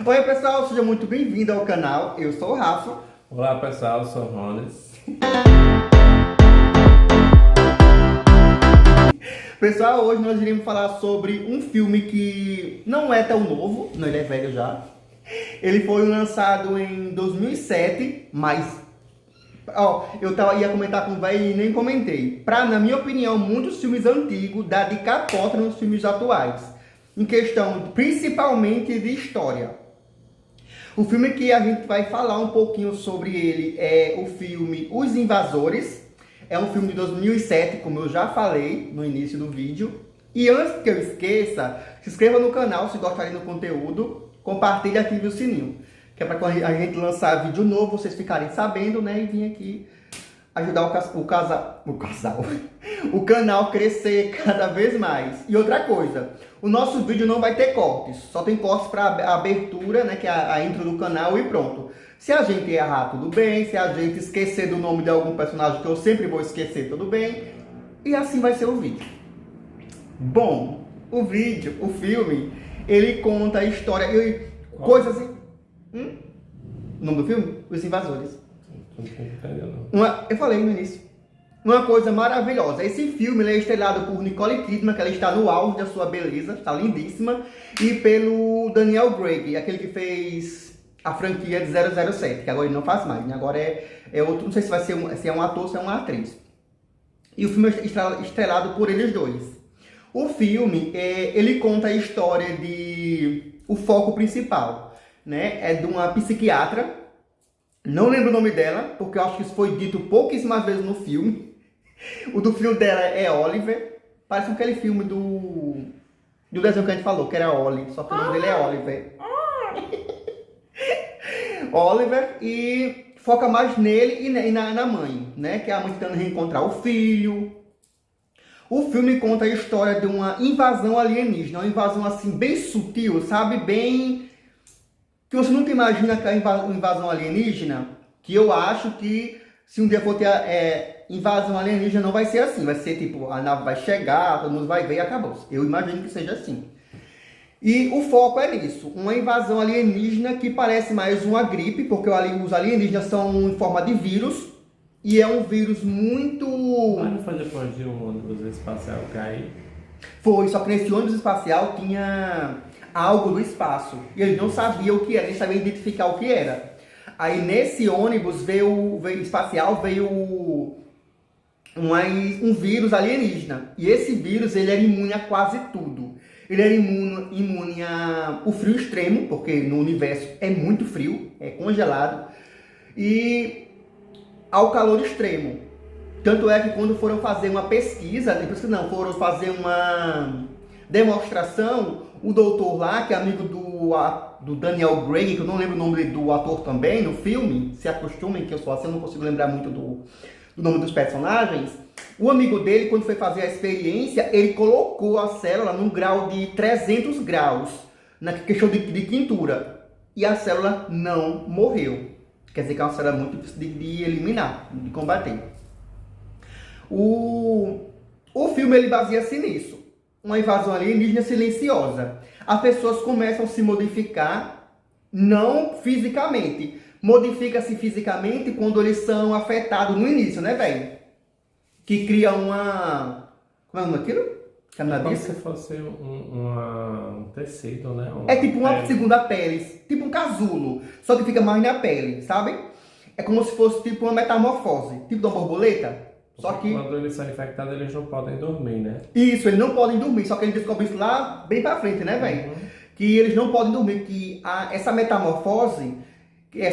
Oi pessoal, seja muito bem-vindo ao canal, eu sou o Rafa. Olá pessoal, eu sou o Rones. Pessoal, hoje nós iremos falar sobre um filme que não é tão novo, não, ele é velho já. Ele foi lançado em 2007, mas ia comentar com o velho e nem comentei. Na minha opinião, muitos filmes antigos dão de capota nos filmes atuais, em questão principalmente de história. O filme que a gente vai falar um pouquinho sobre ele é o filme Os Invasores. É um filme de 2007, como eu já falei no início do vídeo. E antes que eu esqueça, se inscreva no canal se gostarem do conteúdo, compartilhe e ative o sininho. Que é para quando a gente lançar vídeo novo, vocês ficarem sabendo, né? E vir aqui ajudar o canal crescer cada vez mais. E outra coisa, o nosso vídeo não vai ter cortes, só tem cortes para a abertura, né, que é a intro do canal e pronto. Se a gente errar, tudo bem, se a gente esquecer do nome de algum personagem, que eu sempre vou esquecer, tudo bem. E assim vai ser o vídeo. Bom, o filme, ele conta a história e coisas assim. O nome do filme? Os Invasores. Eu falei no início. Uma coisa maravilhosa. Esse filme ele é estrelado por Nicole Kidman, que ela está no auge da sua beleza, está lindíssima, e pelo Daniel Craig, aquele que fez a franquia de 007, que agora ele não faz mais, né? Agora é outro, não sei se vai ser se é um ator ou se é uma atriz. E o filme é estrelado por eles dois. O filme, ele conta a história de... O foco principal, né? É de uma psiquiatra. Não lembro o nome dela, porque eu acho que isso foi dito pouquíssimas vezes no filme. O do filho dela é Oliver. Parece aquele filme do desenho que a gente falou, que era Oli. Só que o nome dele é Oliver. Oliver, e foca mais nele e na mãe, né? Que é a mãe tentando reencontrar o filho. O filme conta a história de uma invasão alienígena. Uma invasão assim, bem sutil, sabe? Bem... que você nunca imagina que é uma invasão alienígena, que eu acho que se um dia for ter invasão alienígena não vai ser assim, vai ser tipo, a nave vai chegar, todo mundo vai ver e acabou. Eu imagino que seja assim. E o foco é nisso, uma invasão alienígena que parece mais uma gripe, porque os alienígenas são em forma de vírus, e é um vírus muito... Mas não foi depois de um ônibus espacial cair? Foi, só que nesse ônibus espacial tinha... algo do espaço. E eles não sabiam o que era, eles sabiam identificar o que era. Aí nesse ônibus veio um vírus alienígena. E esse vírus ele era imune a quase tudo. Ele era imune ao frio extremo, porque no universo é muito frio, é congelado. E ao calor extremo. Tanto é que quando foram fazer uma pesquisa, foram fazer uma demonstração, o doutor lá, que é amigo do Daniel Craig, que eu não lembro o nome do ator também no filme, se acostumem que eu sou assim, eu não consigo lembrar muito do nome dos personagens. O amigo dele, quando foi fazer a experiência, ele colocou a célula num grau de 300 graus, na questão de quentura, e a célula não morreu. Quer dizer que é uma célula muito difícil de eliminar, de combater. O filme ele baseia-se nisso. Uma invasão alienígena silenciosa. As pessoas começam a se modificar, não fisicamente. Modifica-se fisicamente quando eles são afetados no início, né, velho? Que cria uma... Como é o nome daquilo? Como se fosse um tecido, né? É tipo uma segunda pele, tipo um casulo. Só que fica mais na pele, sabe? É como se fosse tipo uma metamorfose. Tipo de uma borboleta. Só que quando eles são infectados, eles não podem dormir, né? Isso, eles não podem dormir, só que eles descobrem isso lá bem pra frente, né, velho? Que eles não podem dormir, que essa metamorfose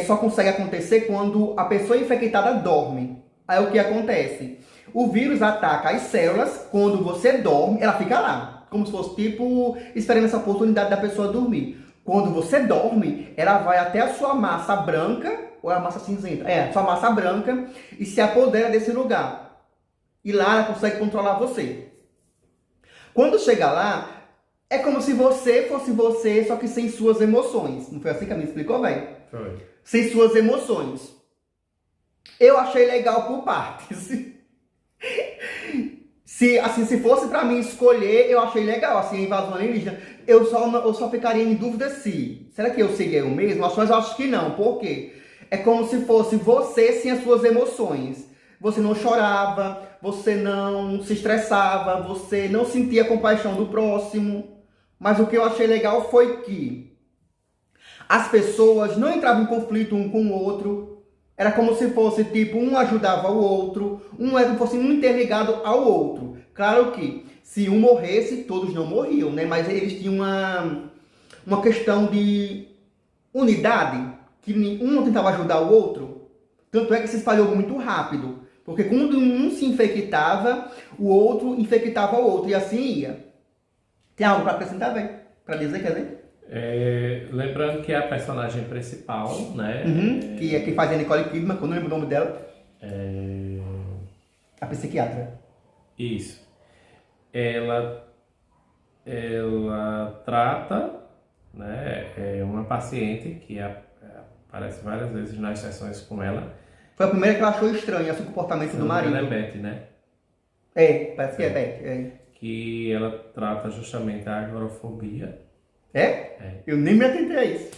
só consegue acontecer quando a pessoa infectada dorme. Aí o que acontece? O vírus ataca as células, quando você dorme, ela fica lá. Como se fosse tipo, esperando essa oportunidade da pessoa dormir. Quando você dorme, ela vai até a sua massa branca, ou a massa cinzenta, sua massa branca, e se apodera desse lugar. E lá ela consegue controlar você. Quando chega lá, é como se você fosse você, só que sem suas emoções. Não foi assim que a minha explicou, velho? Foi. Sem suas emoções. Eu achei legal por partes. Se fosse pra mim escolher, eu achei legal, assim, a invasão alienígena. Eu só ficaria em dúvida será que eu seria eu mesmo? Mas eu acho que não. Por quê? É como se fosse você sem as suas emoções. Você não chorava, você não se estressava, você não sentia compaixão do próximo. Mas o que eu achei legal foi que as pessoas não entravam em conflito um com o outro. Era como se fosse, tipo, um ajudava o outro, era como se fosse um interligado ao outro. Claro que, se um morresse, todos não morriam, né? Mas eles tinham uma questão de unidade, que um tentava ajudar o outro. Tanto é que se espalhou muito rápido. Porque quando um se infectava, o outro infectava o outro, e assim ia. Tem algo para acrescentar, velho? Para dizer, quer dizer? Lembrando que é a personagem principal, né? Que é quem faz a Nicole Kidman, que eu não lembro o nome dela. A psiquiatra. Isso. Ela trata, né, uma paciente que aparece várias vezes nas sessões com ela. Foi a primeira que ela achou estranho, assim, o comportamento do marido. É Beth, né? Parece que é Beth. Que ela trata justamente a agorafobia. Eu nem me atentei a isso.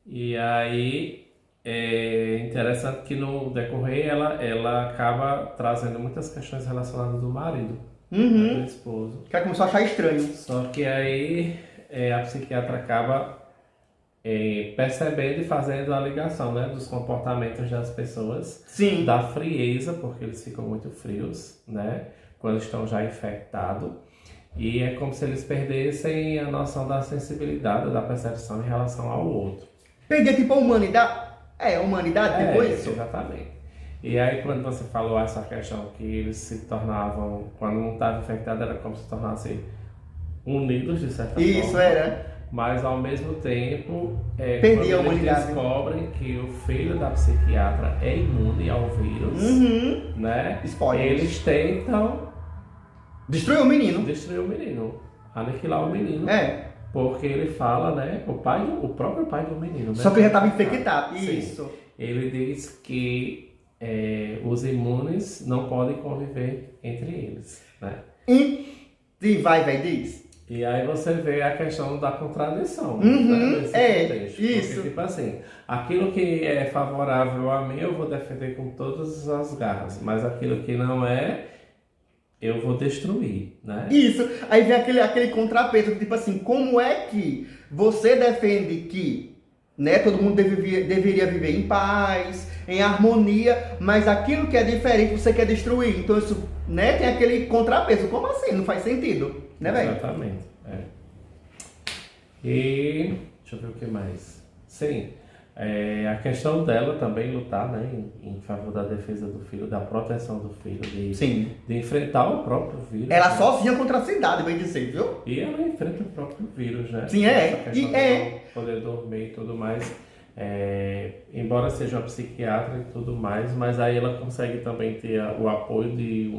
E aí é interessante que no decorrer ela acaba trazendo muitas questões relacionadas do marido, do esposo. Que ela começou a achar estranho. Só que aí a psiquiatra acaba percebendo e fazendo a ligação, né, dos comportamentos das pessoas. Sim. Da frieza, porque eles ficam muito frios, né, quando estão já infectados. E é como se eles perdessem a noção da sensibilidade, da percepção em relação ao outro. Perder tipo a humanidade? A humanidade depois isso? Exatamente. E aí quando você falou essa questão que eles se tornavam, quando não estava infectado, era como se tornassem unidos de certa forma. Isso era. Mas ao mesmo tempo, perdi a quando eles humanidade. Descobrem que o filho da psiquiatra é imune ao vírus, né? Spoilers. Eles tentam destruir o menino. Destruir o menino. Aniquilar o menino. Porque ele fala, né? O próprio pai do menino, né? Só que ele já estava infectado. Sim. Isso. Ele diz que os imunes não podem conviver entre eles, né? E vai, diz. E aí você vê a questão da contradição. Uhum, contexto. isso. Porque, tipo assim, aquilo que é favorável a mim eu vou defender com todas as garras, mas aquilo que não é, eu vou destruir, né? Isso. Aí vem aquele contrapeso, tipo assim, como é que você defende que, né, todo mundo deveria viver em paz, em harmonia, mas aquilo que é diferente você quer destruir. Então isso, né, tem aquele contrapeso. Como assim? Não faz sentido, né, velho? Exatamente. E deixa eu ver o que mais. Sim. A questão dela também lutar, né, em favor da defesa do filho, da proteção do filho, de enfrentar o próprio vírus. Ela né? sozinha contra a cidade, bem dizer, viu? E ela enfrenta o próprio vírus, né? Sim, Essa questão de não poder dormir e tudo mais. Embora seja uma psiquiatra e tudo mais, mas aí ela consegue também ter o apoio de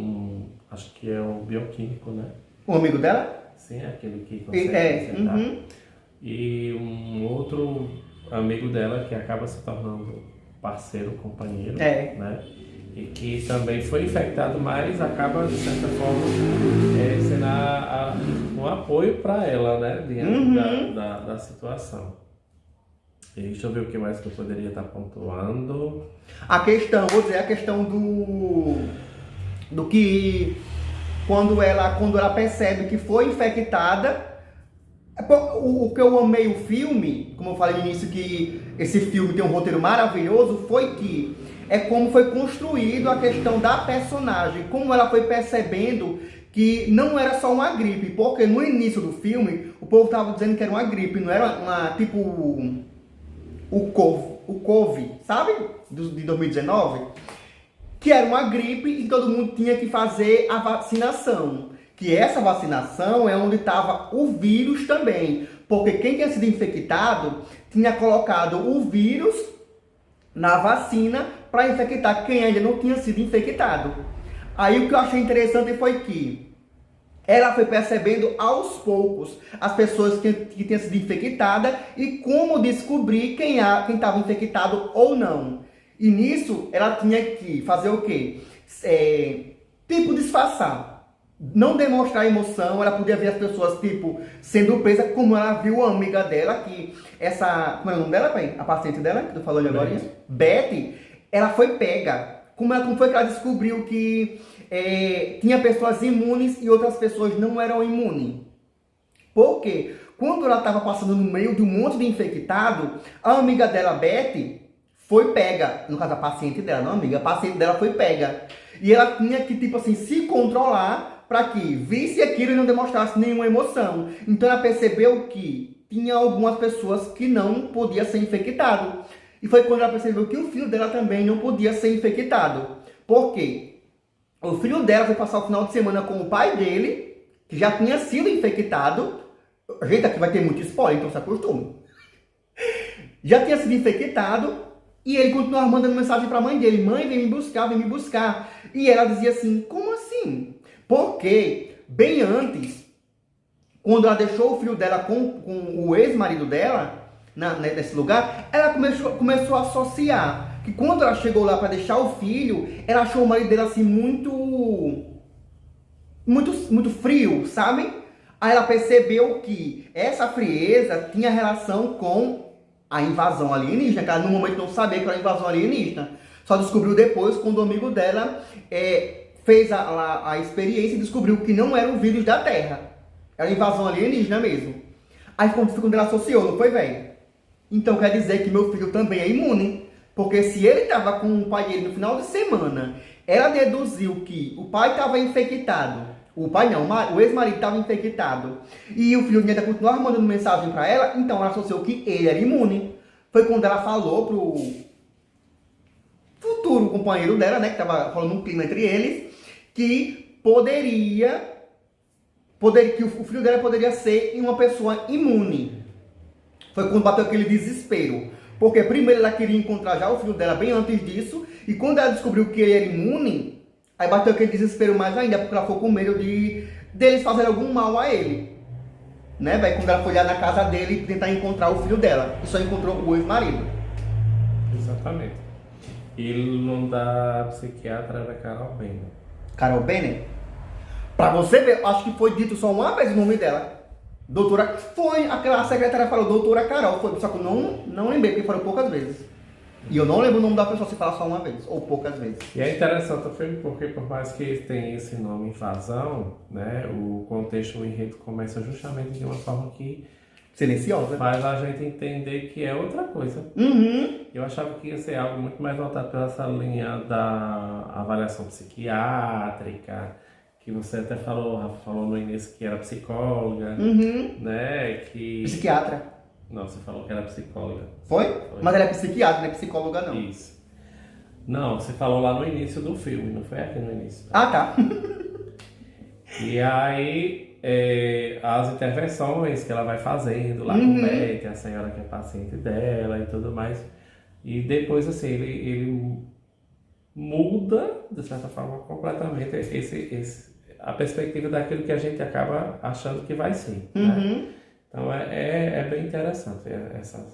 acho que é um bioquímico, né? O amigo dela? Sim, é aquele que consegue E um outro amigo dela que acaba se tornando parceiro, companheiro, né? E que também foi infectado, mas acaba, de certa forma, sendo um apoio para ela, né? Diante da situação. E deixa eu ver o que mais que eu poderia estar pontuando. A questão do que quando ela percebe que foi infectada. O que eu amei o filme, como eu falei no início, que esse filme tem um roteiro maravilhoso, foi que como foi construído a questão da personagem, como ela foi percebendo que não era só uma gripe, porque no início do filme o povo estava dizendo que era uma gripe, não era uma tipo o Covid, sabe? De 2019, que era uma gripe e todo mundo tinha que fazer a vacinação. Que essa vacinação é onde estava o vírus também. Porque quem tinha sido infectado tinha colocado o vírus na vacina para infectar quem ainda não tinha sido infectado. Aí o que eu achei interessante foi que ela foi percebendo aos poucos as pessoas que tinham sido infectadas e como descobrir quem estava infectado ou não. E nisso ela tinha que fazer o quê? Tipo disfarçar. não demonstrar emoção, ela podia ver as pessoas, tipo, sendo presa, como ela viu a amiga dela, que essa... Como é o nome dela, bem? A paciente dela, que tu falou ali agora? Betty, ela foi pega. Como foi que ela descobriu que tinha pessoas imunes e outras pessoas não eram imunes? Por quê? Quando ela estava passando no meio de um monte de infectado, a amiga dela, Betty, foi pega. No caso, a paciente dela, não amiga, a paciente dela foi pega. E ela tinha que, tipo assim, se controlar para que visse aquilo e não demonstrasse nenhuma emoção. Então ela percebeu que tinha algumas pessoas que não podiam ser infectado. E foi quando ela percebeu que o filho dela também não podia ser infectado. Por quê? O filho dela foi passar o final de semana com o pai dele, que já tinha sido infectado. Gente, aqui vai ter muito spoiler, então se acostume. Já tinha sido infectado e ele continuava mandando mensagem para a mãe dele. Mãe, vem me buscar, vem me buscar. E ela dizia assim, como assim? Porque, bem antes, quando ela deixou o filho dela com o ex-marido dela, nesse lugar, ela começou a associar que quando ela chegou lá para deixar o filho, ela achou o marido dela assim muito frio, sabe? Aí ela percebeu que essa frieza tinha relação com a invasão alienígena, que ela no momento não sabia que era invasão alienígena. Só descobriu depois quando o amigo dela fez a experiência e descobriu que não era o vírus da Terra. Era invasão alienígena mesmo. Aí quando ela associou, não foi, velho? Então quer dizer que meu filho também é imune. Porque se ele estava com o pai dele no final de semana, ela deduziu que o pai estava infectado. O pai não, o ex-marido estava infectado. E o filho ainda continuava mandando mensagem para ela, então ela associou que ele era imune. Foi quando ela falou pro futuro companheiro dela, né, que estava falando um clima entre eles, que que o filho dela poderia ser uma pessoa imune. Foi quando bateu aquele desespero. Porque primeiro ela queria encontrar já o filho dela bem antes disso, e quando ela descobriu que ele era imune, aí bateu aquele desespero mais ainda, porque ela ficou com medo deles fazerem algum mal a ele. Né, velho? Quando ela foi lá na casa dele tentar encontrar o filho dela. E só encontrou o ex-marido. Exatamente. E o nome da psiquiatra era Carol Bennett. Carol Bennett? Pra você ver, acho que foi dito só uma vez o nome dela. Doutora... Foi, aquela secretária falou Doutora Carol. Foi, só que eu não lembrei, porque foram poucas vezes. E eu não lembro o nome da pessoa se falar só uma vez, ou poucas vezes. E é interessante porque por mais que tenha esse nome invasão, né, o contexto, o enredo começa justamente de uma forma que silenciosa, faz a gente entender que é outra coisa. Uhum. Eu achava que ia ser algo muito mais voltado para essa linha da avaliação psiquiátrica, que você até falou no início que era psicóloga, né, que... Psiquiatra. Não, você falou que era psicóloga. Foi? Mas ela é psiquiatra, não é psicóloga não. Isso. Não, você falou lá no início do filme, não foi aqui no início. Ah, tá. E aí, as intervenções que ela vai fazendo lá com Betty, a senhora que é paciente dela e tudo mais. E depois, assim, ele muda, de certa forma, completamente a perspectiva daquilo que a gente acaba achando que vai ser, né? Então é bem interessante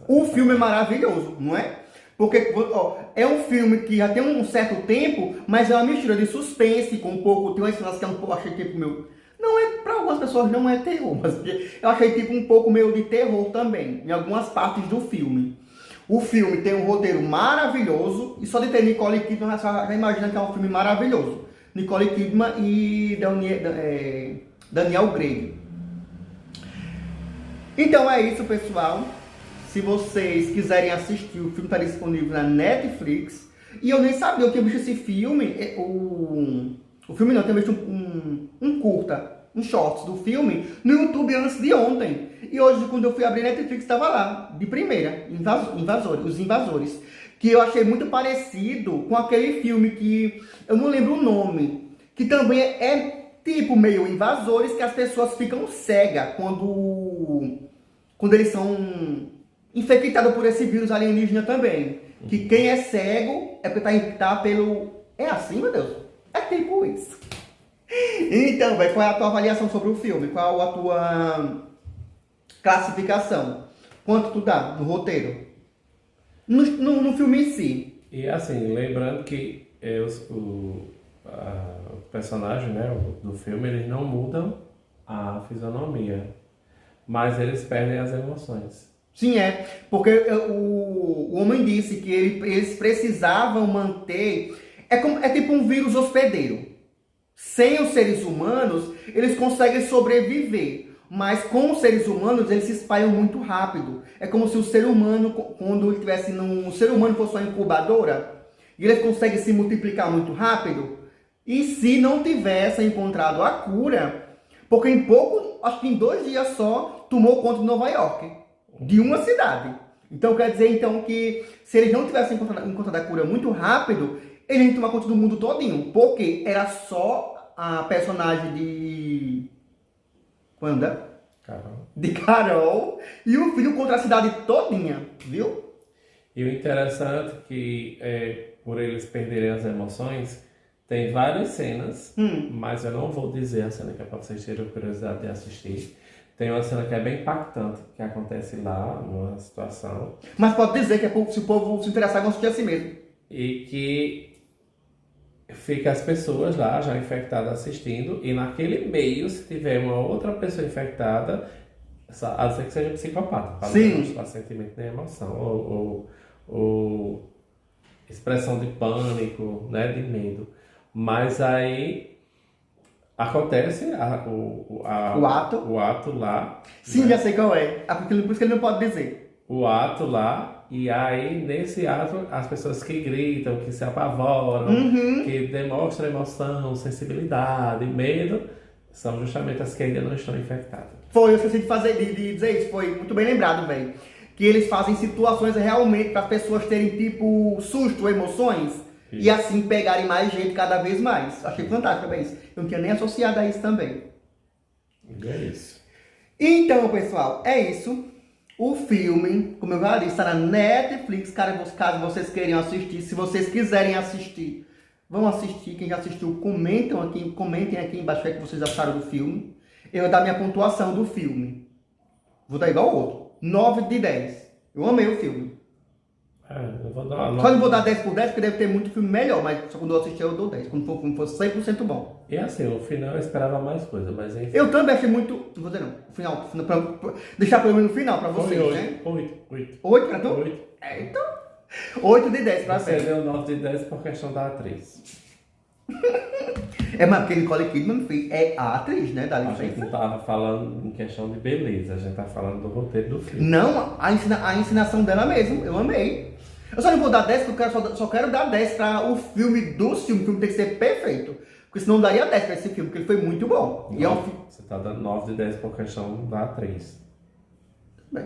O filme é maravilhoso, não é? Porque ó, é um filme que já tem um certo tempo, mas é uma mistura de suspense com um pouco... Tem umas cenas que é um pouco, achei tipo meu... Não é, para algumas pessoas não é terror, mas eu achei tipo um pouco meio de terror também, em algumas partes do filme. O filme tem um roteiro maravilhoso, e só de ter Nicole Kidman, já imagina que é um filme maravilhoso. Nicole Kidman e Daniel Craig. Então é isso, pessoal. Se vocês quiserem assistir, o filme está disponível na Netflix. E eu nem sabia, eu tinha visto esse filme, o filme não, eu tinha visto um curta, um shorts do filme, no YouTube antes de ontem. E hoje, quando eu fui abrir a Netflix, estava lá, de primeira, Os Invasores. Que eu achei muito parecido com aquele filme que, eu não lembro o nome, que também é tipo meio invasores, que as pessoas ficam cegas quando eles são infectados por esse vírus alienígena também. Que quem é cego é porque tá pelo... É assim, meu Deus? É tipo isso. Então, velho, qual é a tua avaliação sobre o filme? Qual a tua classificação? Quanto tu dá no roteiro? No filme em si. E assim, lembrando que o personagem, né, do filme, eles não mudam a fisionomia, mas eles perdem as emoções. Sim, porque o homem disse que eles precisavam manter, é tipo um vírus hospedeiro. Sem os seres humanos, eles conseguem sobreviver, mas com os seres humanos, eles se espalham muito rápido. É como se o ser humano, quando ele tivesse o ser humano fosse uma incubadora, e eles conseguem se multiplicar muito rápido, e se não tivessem encontrado a cura, porque acho que em 2 dias só, tomou conta de Nova York. De uma cidade. Então quer dizer que se eles não tivessem encontrado a cura muito rápido, eles iam tomar conta do mundo todinho. Porque era só a personagem de... Wanda? Carol. De Carol. E o filho contra a cidade todinha. Viu? E o interessante é que, por eles perderem as emoções, tem várias cenas, mas eu não vou dizer a cena que é para vocês terem curiosidade de assistir. Tem uma cena que é bem impactante, que acontece lá, numa situação. Mas pode dizer que se o povo se interessar, vão assistir assim mesmo. E que fica as pessoas lá, já infectadas, assistindo, e naquele meio, se tiver uma outra pessoa infectada, a não ser que seja psicopata, para não demonstrar sentimento nem emoção, ou expressão de pânico, né, de medo. Mas aí... acontece o ato lá. Sim, né? já sei qual é. Por isso que ele não pode dizer. O ato lá, e aí nesse ato as pessoas que gritam, que se apavoram, que demonstram emoção, sensibilidade, medo, são justamente as que ainda não estão infectadas. Eu esqueci de dizer isso, foi muito bem lembrado, velho. Que eles fazem situações realmente para as pessoas terem tipo susto, emoções. E assim pegarem mais gente cada vez mais. Achei fantástico também isso. Eu não tinha nem associado a isso também. É isso. Então, pessoal, é isso. O filme, como eu já disse, está na Netflix. Caso vocês queiram assistir, se vocês quiserem assistir, vão assistir. Quem já assistiu, comentem aqui embaixo o que vocês acharam do filme. Eu vou dar minha pontuação do filme. Vou dar igual ao outro. 9 de 10. Eu amei o filme. Eu vou dar uma Só não vou dar 10 por 10 porque deve ter muito filme melhor, mas só quando eu assistir eu dou 10. Quando o filme for 100% bom. E assim, no final eu esperava mais coisa, mas enfim. Eu também achei muito... Não vou dizer não. O final deixar pelo menos no final pra vocês, 8, né? 8. 8 pra tu? 8. Então... 8 de 10 pra Você você. deu 9 de 10 por questão da atriz. Mas porque Nicole Kidman é a atriz, né? Da A gente não tava falando em questão de beleza, a gente tá falando do roteiro do filme. Não, a ensinação dela mesmo, eu amei. Eu só não vou dar 10 porque eu só quero dar 10 para o filme do filme. O filme tem que ser perfeito. Porque senão eu daria 10 para esse filme, porque ele foi muito bom. Não, E você tá dando 9 de 10 por questão da atriz. Bem.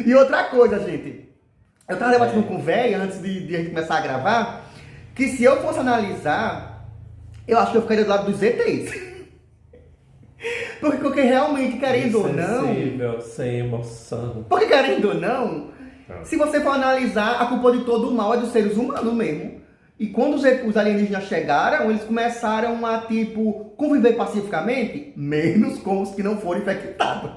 E outra coisa, gente. Eu tava debatendo com o velho antes de a gente começar a gravar, que se eu fosse analisar, eu acho que eu ficaria do lado dos ETs. Porque realmente, querendo ou não... sem emoção. Porque querendo ou não... Se você for analisar, a culpa de todo o mal é dos seres humanos mesmo. E quando os alienígenas chegaram, eles começaram a, conviver pacificamente, menos com os que não foram infectados.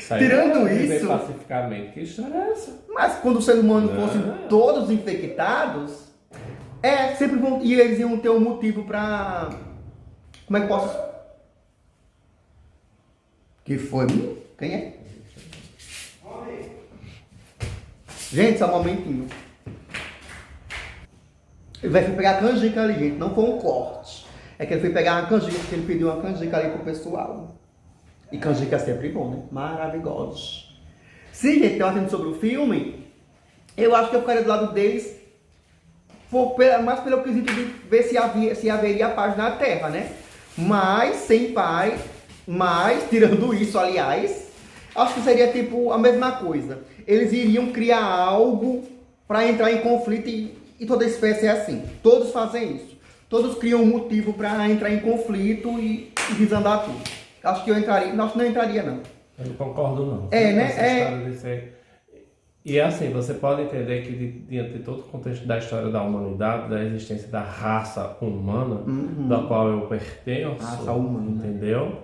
Tirando isso... pacificamente, que história é essa? Mas quando os seres humanos fossem todos infectados, sempre vão... E eles iam ter um motivo pra... Como é que posso... Que foi? Quem é? Gente, só um momentinho. Ele vai pegar a canjica ali, gente. Não foi um corte. É que ele foi pegar uma canjica, porque ele pediu uma canjica ali pro pessoal. E canjica é sempre bom, né? Maravilhosos. Sim, gente, tem uma sobre o filme. Eu acho que eu ficaria do lado deles. Mais pelo quesito de ver se haveria paz na Terra, né? Mas, sem paz. Mas, tirando isso, aliás, acho que seria a mesma coisa. Eles iriam criar algo para entrar em conflito e toda espécie é assim. Todos fazem isso. Todos criam um motivo para entrar em conflito e desandar tudo. Acho que eu entraria. Acho que não entraria, não. Eu não concordo, não. Né? E assim, você pode entender que diante de todo o contexto da história da humanidade, da existência da raça humana, da qual eu pertenço, raça humana, entendeu?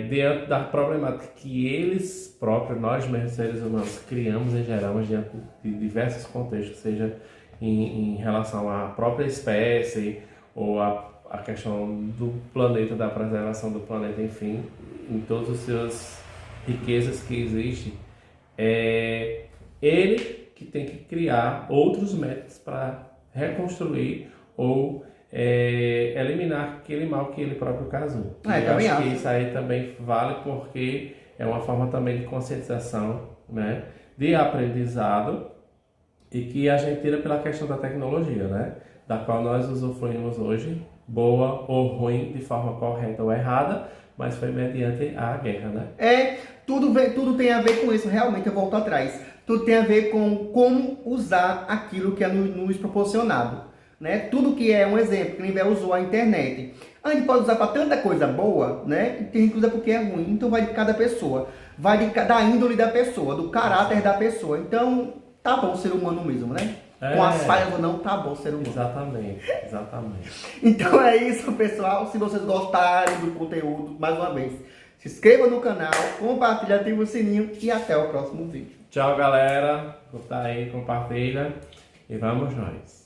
Diante da problemática que eles próprios, nós mesmos seres humanos, criamos e geramos diante de diversos contextos, seja em relação à própria espécie ou a questão do planeta, da preservação do planeta, enfim, em todas as suas riquezas que existem, é ele que tem que criar outros métodos para reconstruir ou eliminar aquele mal que ele próprio causou. Eu acho que isso aí também vale porque é uma forma também de conscientização, né, de aprendizado e que a gente tira pela questão da tecnologia, né, da qual nós usufruímos hoje, boa ou ruim, de forma correta ou errada, mas foi mediante a guerra, né? Tudo tem a ver com isso, realmente eu volto atrás. Tudo tem a ver com como usar aquilo que é nos proporcionado. Né? Tudo que é um exemplo, que nem usou a internet. A gente pode usar para tanta coisa boa, né? E tem gente que usa porque é ruim. Então vai de cada pessoa. Vai da índole da pessoa, do caráter da pessoa. Então, tá bom ser humano mesmo, né? Com as falhas ou não, tá bom ser humano. Exatamente. Então é isso, pessoal. Se vocês gostarem do conteúdo, mais uma vez, se inscreva no canal, compartilha, ativa o sininho e até o próximo vídeo. Tchau, galera. Curta aí, compartilha e vamos nós.